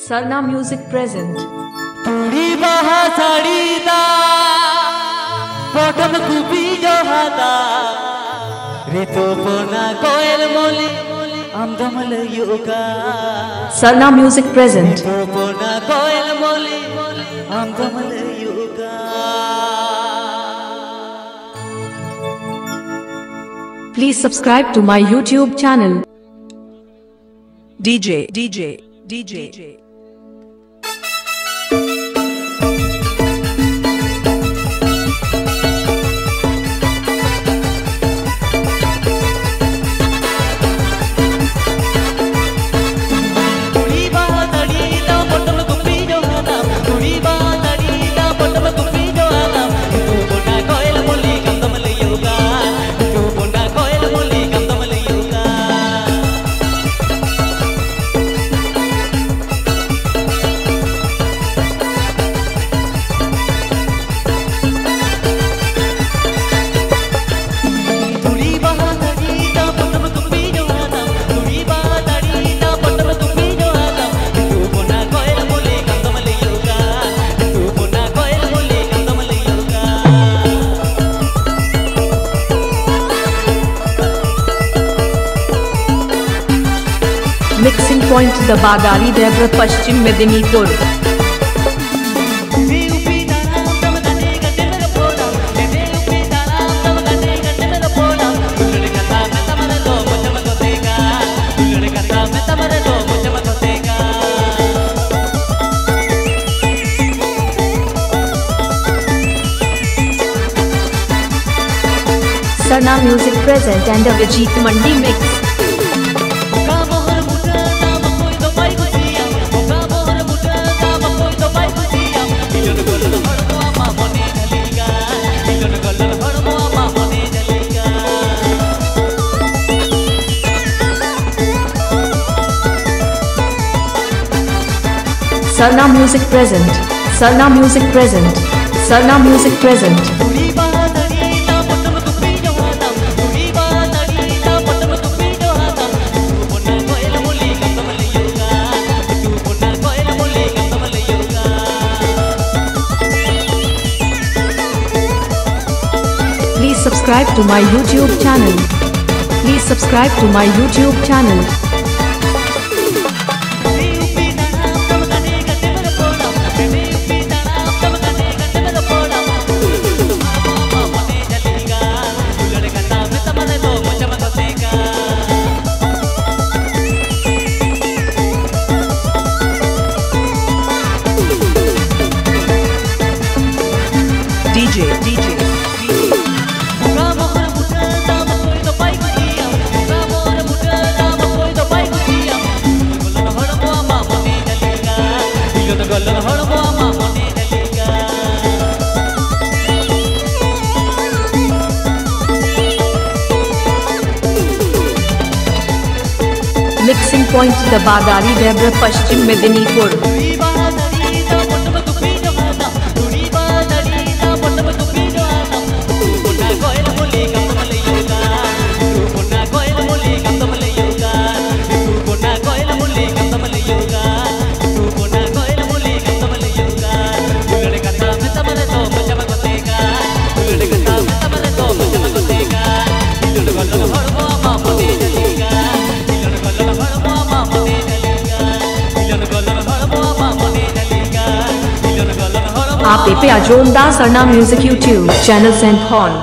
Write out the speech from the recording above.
Sarna Music present. तुड़ी बाहा साड़ी दा button कुपी जोहादा रे तो पोना कोयल मोली आमदमल योगा Sarna Music present. तो पोना कोयल मोली आमदमल yoga Please subscribe to my YouTube channel. DJ Mixing point Vill-Dabadari, Debre, Paschim, Medinipur. Sarna Music present and Abhijit Mandi mix. Sarna Music present. Sarna Music present. Sarna Music present. Please subscribe to my YouTube channel. Please subscribe to my YouTube channel. Mixing point Vill-Dabadari, Debre, Paschim, Medinipur. Aapeya Sarna Music YouTube channel sent on.